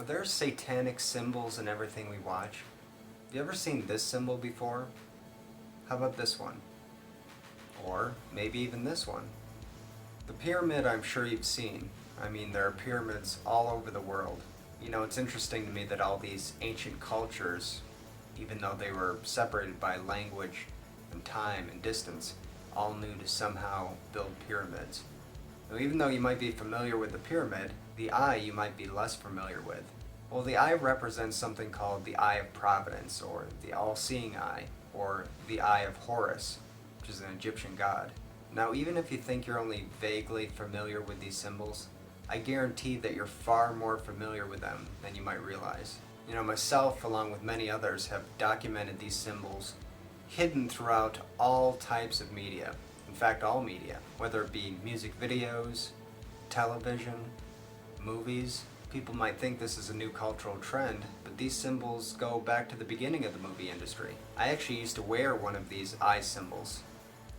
there satanic symbols in everything we watch? Have you ever seen this symbol before? How about this one? Or maybe even this one? The pyramid I'm sure you've seen. I mean, there are pyramids all over the world. You know, it's interesting to me that all these ancient cultures, even though they were separated by language and time and distance, all knew to somehow build pyramids. Now, even though you might be familiar with the pyramid, the eye you might be less familiar with. Well, the eye represents something called the Eye of Providence, or the All-Seeing Eye, or the Eye of Horus, which is an Egyptian god. Now, even if you think you're only vaguely familiar with these symbols, I guarantee that you're far more familiar with them than you might realize. You know, myself, along with many others, have documented these symbols hidden throughout all types of media. In fact, all media, whether it be music videos, television, movies. People might think this is a new cultural trend, but these symbols go back to the beginning of the movie industry. I actually used to wear one of these eye symbols.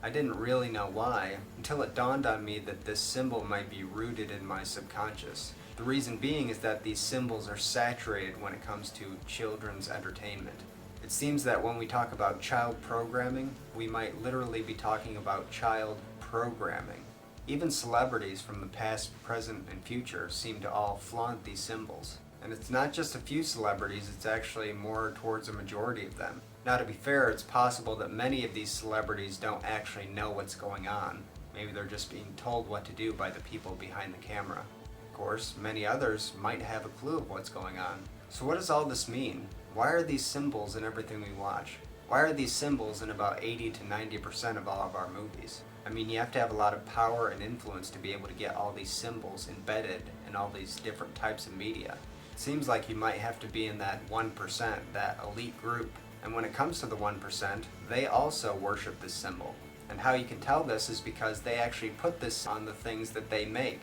I didn't really know why, until it dawned on me that this symbol might be rooted in my subconscious. The reason being is that these symbols are saturated when it comes to children's entertainment. It seems that when we talk about child programming, we might literally be talking about child programming. Even celebrities from the past, present, and future seem to all flaunt these symbols. And it's not just a few celebrities, it's actually more towards a majority of them. Now, to be fair, it's possible that many of these celebrities don't actually know what's going on. Maybe they're just being told what to do by the people behind the camera. Of course, many others might have a clue of what's going on. So what does all this mean? Why are these symbols in everything we watch? Why are these symbols in about 80 to 90% of all of our movies? I mean, you have to have a lot of power and influence to be able to get all these symbols embedded in all these different types of media. It seems like you might have to be in that 1%, that elite group. And when it comes to the 1%, they also worship this symbol. And how you can tell this is because they actually put this on the things that they make.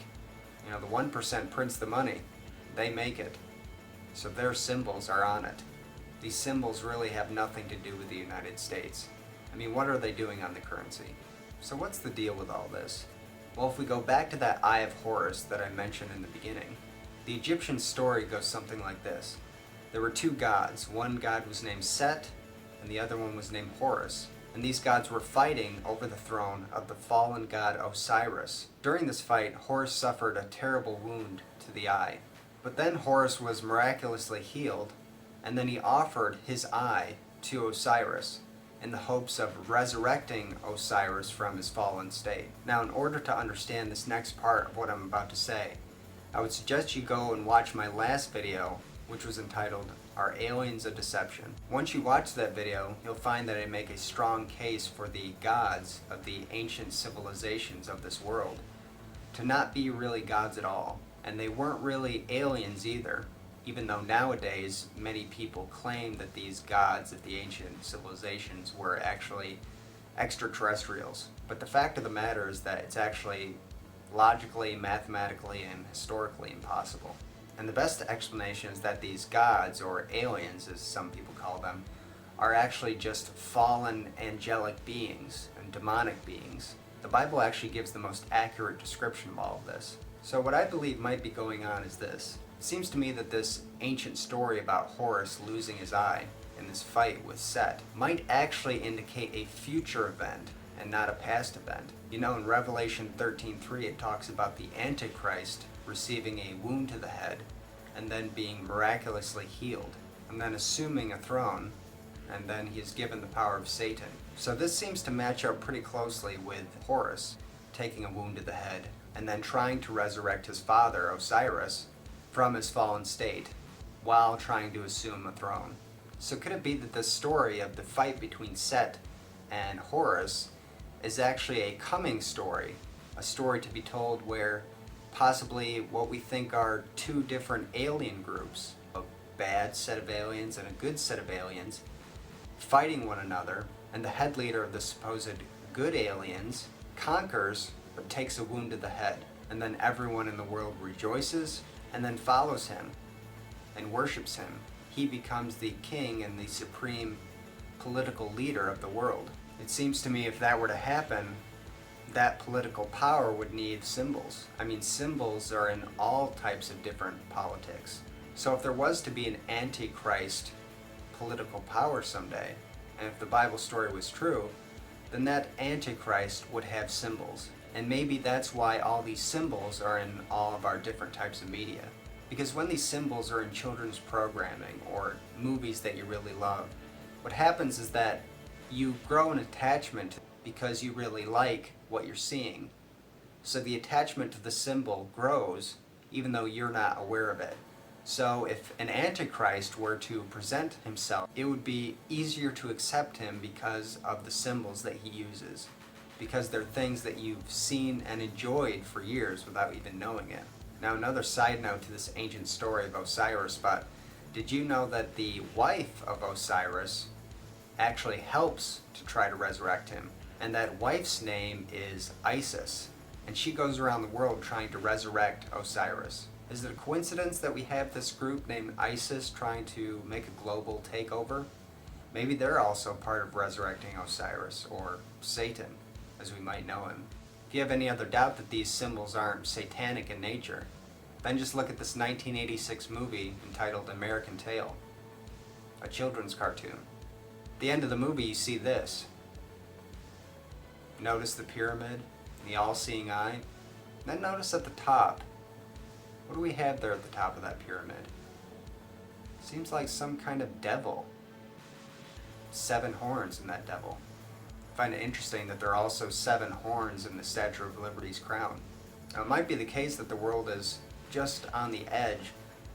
You know, the 1% prints the money. They make it. So their symbols are on it. These symbols really have nothing to do with the United States. I mean, what are they doing on the currency? So what's the deal with all this? Well, if we go back to that Eye of Horus that I mentioned in the beginning, the Egyptian story goes something like this. There were two gods. One god was named Set, and the other one was named Horus. And these gods were fighting over the throne of the fallen god Osiris. During this fight, Horus suffered a terrible wound to the eye. But then Horus was miraculously healed, and then he offered his eye to Osiris in the hopes of resurrecting Osiris from his fallen state. Now, in order to understand this next part of what I'm about to say, I would suggest you go and watch my last video, which was entitled, Are Aliens a Deception? Once you watch that video, you'll find that I make a strong case for the gods of the ancient civilizations of this world to not be really gods at all. And they weren't really aliens either, even though nowadays many people claim that these gods of the ancient civilizations were actually extraterrestrials. But the fact of the matter is that it's actually logically, mathematically, and historically impossible. And the best explanation is that these gods, or aliens as some people call them, are actually just fallen angelic beings and demonic beings. The Bible actually gives the most accurate description of all of this. So what I believe might be going on is this. It seems to me that this ancient story about Horus losing his eye in this fight with Set might actually indicate a future event and not a past event. You know, in Revelation 13:3 it talks about the Antichrist receiving a wound to the head and then being miraculously healed and then assuming a throne, and then he is given the power of Satan. So this seems to match up pretty closely with Horus taking a wound to the head and then trying to resurrect his father, Osiris, from his fallen state while trying to assume a throne. So could it be that this story of the fight between Set and Horus is actually a coming story, a story to be told where possibly what we think are two different alien groups, a bad set of aliens and a good set of aliens, fighting one another, and the head leader of the supposed good aliens conquers but takes a wound to the head, and then everyone in the world rejoices and then follows him and worships him. He becomes the king and the supreme political leader of the world. It seems to me if that were to happen, that political power would need symbols. I mean, symbols are in all types of different politics. So if there was to be an antichrist political power someday, and if the Bible story was true, then that antichrist would have symbols. And maybe that's why all these symbols are in all of our different types of media. Because when these symbols are in children's programming or movies that you really love, what happens is that you grow an attachment because you really like what you're seeing. So the attachment to the symbol grows even though you're not aware of it. So if an antichrist were to present himself, it would be easier to accept him because of the symbols that he uses. Because they're things that you've seen and enjoyed for years without even knowing it. Now, another side note to this ancient story of Osiris, but did you know that the wife of Osiris actually helps to try to resurrect him? And that wife's name is Isis, and she goes around the world trying to resurrect Osiris. Is it a coincidence that we have this group named Isis trying to make a global takeover? Maybe they're also part of resurrecting Osiris, or Satan, as we might know him. If you have any other doubt that these symbols aren't satanic in nature, then just look at this 1986 movie entitled American Tail, a children's cartoon. At the end of the movie, you see this. Notice the pyramid, the all-seeing eye. Then notice at the top. What do we have there at the top of that pyramid? Seems like some kind of devil. 7 horns in that devil. I find it interesting that there are also 7 horns in the Statue of Liberty's crown. Now, it might be the case that the world is just on the edge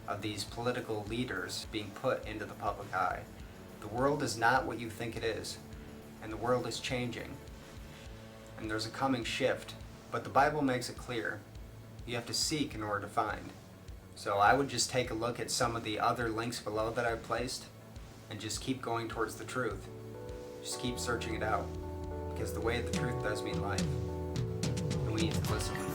of these political leaders being put into the public eye. The world is not what you think it is, and the world is changing. And there's a coming shift, but the Bible makes it clear. You have to seek in order to find. So I would just take a look at some of the other links below that I've placed, and just keep going towards the truth. Just keep searching it out. Because the way of the truth does mean life. And we need to listen.